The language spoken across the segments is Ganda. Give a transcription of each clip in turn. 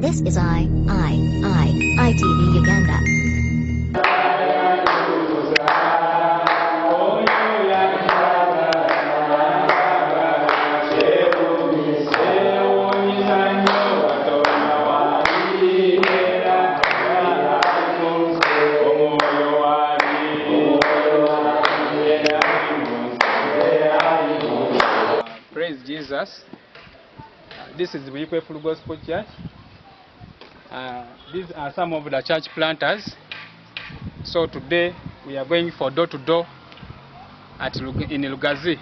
This is ITV Uganda. Praise Jesus. This is Buikwe Full Gospel Church. These are some of the church planters. So today we are going for door to door in Lugazi.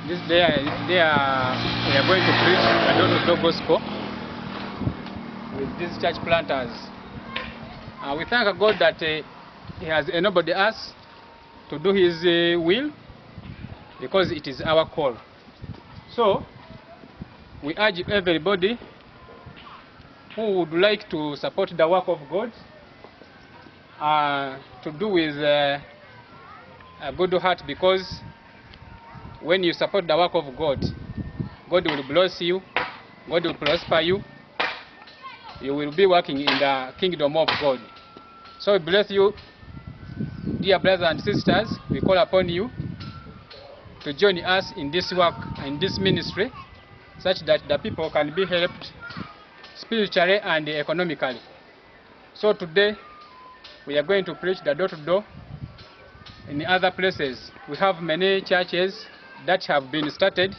We are going to preach the door to door gospel with these church planters. We thank God that He has enabled us to do His will, because it is our call. So we urge everybody who would like to support the work of God to do with a good heart, because when you support the work of God, God will bless you, God will prosper you, you will be working in the kingdom of God. So we bless you, dear brothers and sisters. We call upon you to join us in this work, in this ministry, such that the people can be helped spiritually and economically. So today we are going to preach the door to door in other places. We have many churches that have been started.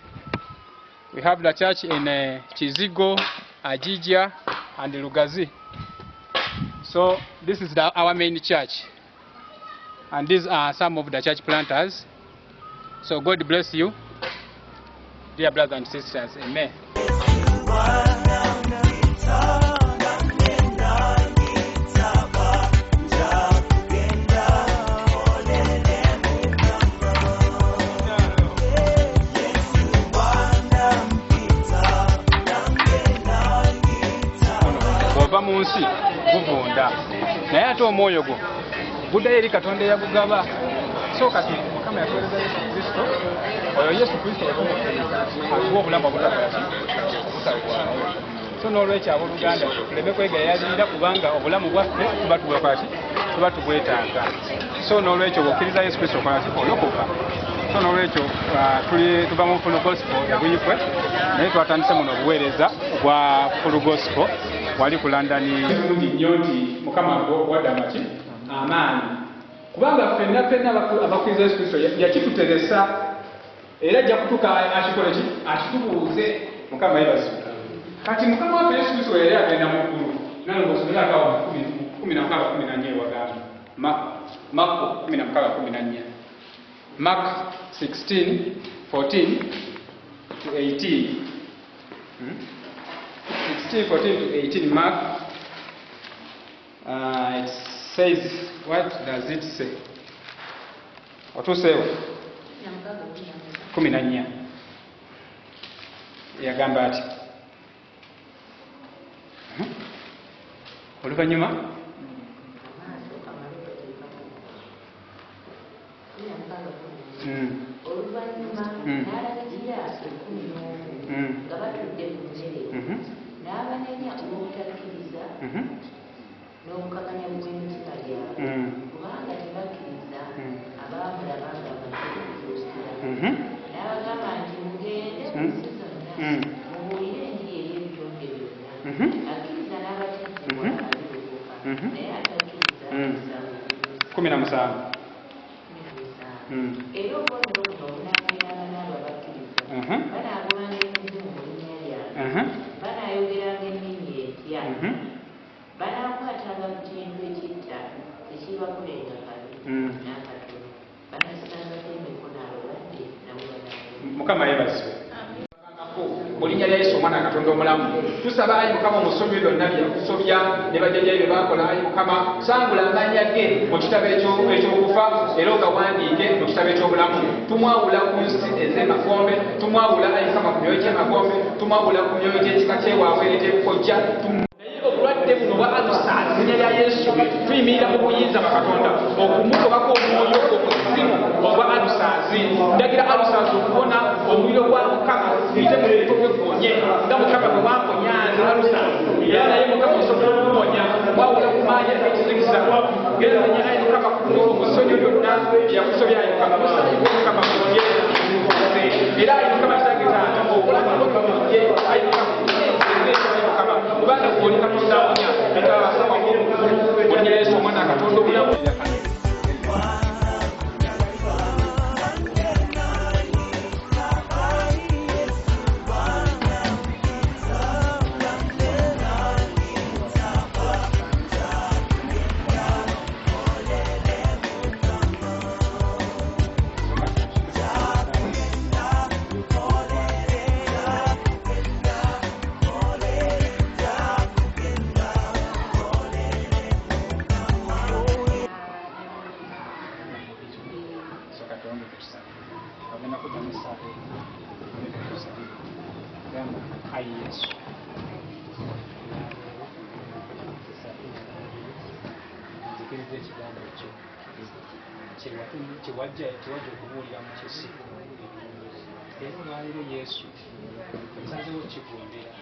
We have the church in Chizigo, Ajijia and Lugazi. So this is our main church, and these are some of the church planters. So God bless you, dear brothers and sisters. Amen. Bw'ova mu nsi guvunda, naye ate omwoyo gwo guddayo eri Katonda eyagugaba. So kati Mukama yatuweereza Yesu Kristo, oyo Yesu Kristo aliwo obulamu obutakwata. So n'olwekyo abooluganda tuleme kwegayalira, kubanga obulamu bwaffe tuba tubwetaaga. So n'olwekyo bw'okkiriza Yesu Kristo olokoka. So n'olwekyo tuva mu Full Gospel ya Buikwe, naye twatandise muno obuweereza bwa Full Gospel wali ku London. Kirungi nnyo nti Mukama wadde amaanyi, kubanga ffenna abakkiriza Yesu Kristo yakituteresa, era ajja kutuuka akikole ki, akitubuuze. Mukama yeebazibwe. Kati Mukama waffe Yesu Kristo yali agenda mu ggulu, nange ng'osomera akawa 16:14 wagamba. Marko 16:14. Mark 16:14 to 18. 16:14 to 18 Mark. It says, what does it say? Otuseewo 14 yagamba ati oluvannyuma n'alagirira 11 nga batudde ku mmere, n'abanenya olw'obutakkiriza n'obukakanya bw'emitima gyabwe, kubanga tebakkiriza abaamulaba nga bazuukira. N'abagamba nti mugende mu nsi zonna mubuulire enjiri eri ebitonde byonna. Akkiriza n'abatizibwa alirokoka, naye atakkiriza alisalwa. 17. Era obubonero buno obunaabeeranga n'ababakkiriza banaagobanga emizimu mu linnya lyange, banaayogeranga ennimi empya, banaakwatanga ku kintu ekitta ekibakolenga kabi n'akatono, banaasangako emikono abalwadde nabo banaayogeranga. Mukama yeebazibwe. Mu linnya lya Yesu omwana Katonda omulamu, tusaba ayi Mukama omusomi byonna byakusobya ne bajjajjayo bye baakola. Ayi Mukama sangula amannya ge mu kitabo eky'okufa, era ogawandiike mu kitabo eky'obulamu. Tumwawula ku nsi ez'emagombe, tumwawula ayi Mukama ku myoyo gy'emagombe, tumwawula ku myoyo gy'ekika ky'ewaabwe eky'ebukojja. Naye obulwadde buno bwa alusaasi mu linnya lya Yesu tuyimirira mu buyinza bakatonda okumugobako omwoyo okuzimu obwa alusaasi. Ndagira alusaasi okubona omuliro gwa Mukama ite mu bifo by'eggonye nga Mukama bwe wamponyanze era naye mukama osobola okuponya wawula kumanya ekizikisa genda naye ayi mukama musonyi byonna byakusobya ayi mukama musanyiko mukama kulye era ayi mukama kitageza obulamu bw'omulye ayi mukama kubanga gwoli katonda awonya bitabasawa mulinnya yesu omwana katonda obulamu kiwajja okubuulira mu kisi era olwaliro yesu nsazewo kigondera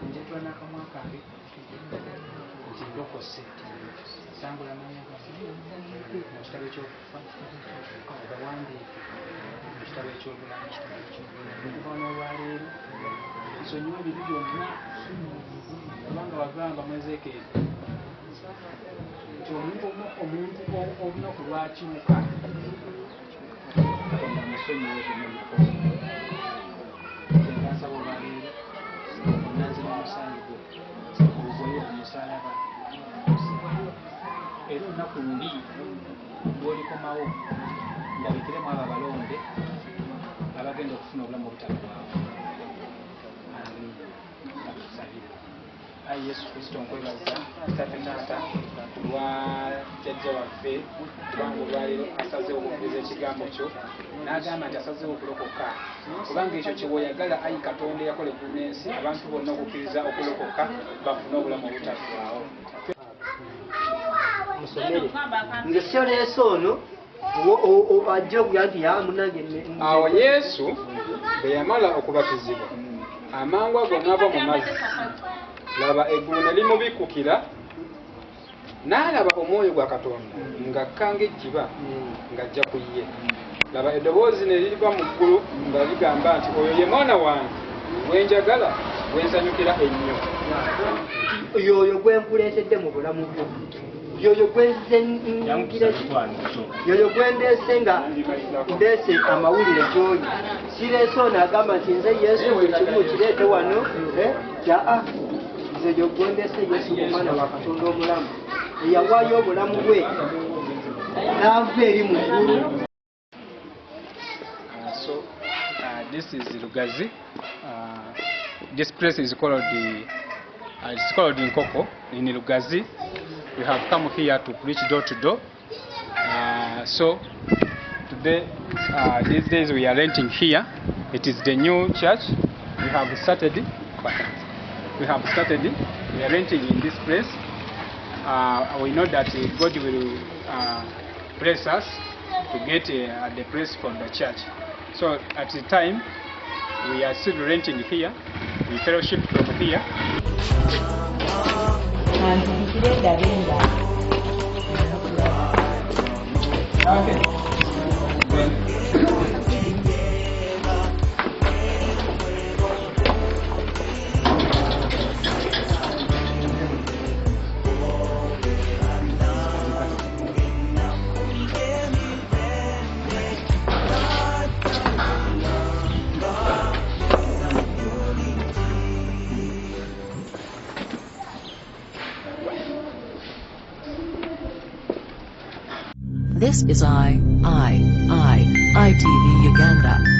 njatula n'akamwa kange nti ndokose sangula mu kitabo ekyokufa ogawandiike mu kitabo ekyobulamu okuva n'olwaleero nsonyiwa ebibi byonna kubanga wagamba mu Ezekeeri nti omuntu olunaku lwakimuka musonyiwe enkansaba olwaleero onanzira omusanyi gwe ogoye omusalaba era olunaku luli lwolikomawo ndabikiremu abo abalonde abagenda okufuna obulamu obutalwawo. Ayi Yesu Kristo nkwebaza tate taata lwa jjajja waffe kubanga olwaleero asazeewo okukkiriza ekigambo kyo n'agamba nti asazeewo okulokoka kubanga ekyo kyewoyagala ayi katonda yakola eggulu n'ensi abantu bonna okukkiriza okulokoka bafune obulamu obutalwawo. nge soleese ono ajja okuga nti yamunange awo Yesu bwe yamala okubatizibwa amangu ago n'ava mu mazzi laba eggulu ne limubikkukira n'alaba omwoyo gwa Katonda ng'akka ng'ejjiba ng'ajja ku ye. Laba eddoboozi ne liriva mu ggulu nga ligamba nti oyo ye mwana wange gwe njagala gwe nsanyukira ennyo. yoyo gwe nkuleetedde mu bulamu bwo yoyo gwe yoyo gwe ndeese nga ndeese amawulire gy'oli sireese ono agamba nti nze Yesu buli kimu kireete wano jaa nze gyo gwe ndeese Yesu omwana wa Katonda omulamu eyawaayo obulamu bwe n'ava eri mu ggulu. This is Lugazi. This place is called it's called Nkoko in Lugazi. We have come here to preach door to door. So today, these days we are renting here. It is the new church. We have started. We are renting in this place. We know that God will bless us to get the place for the church. So at the time, we are still renting here. We fellowship from here. Okay. This is ITV Uganda.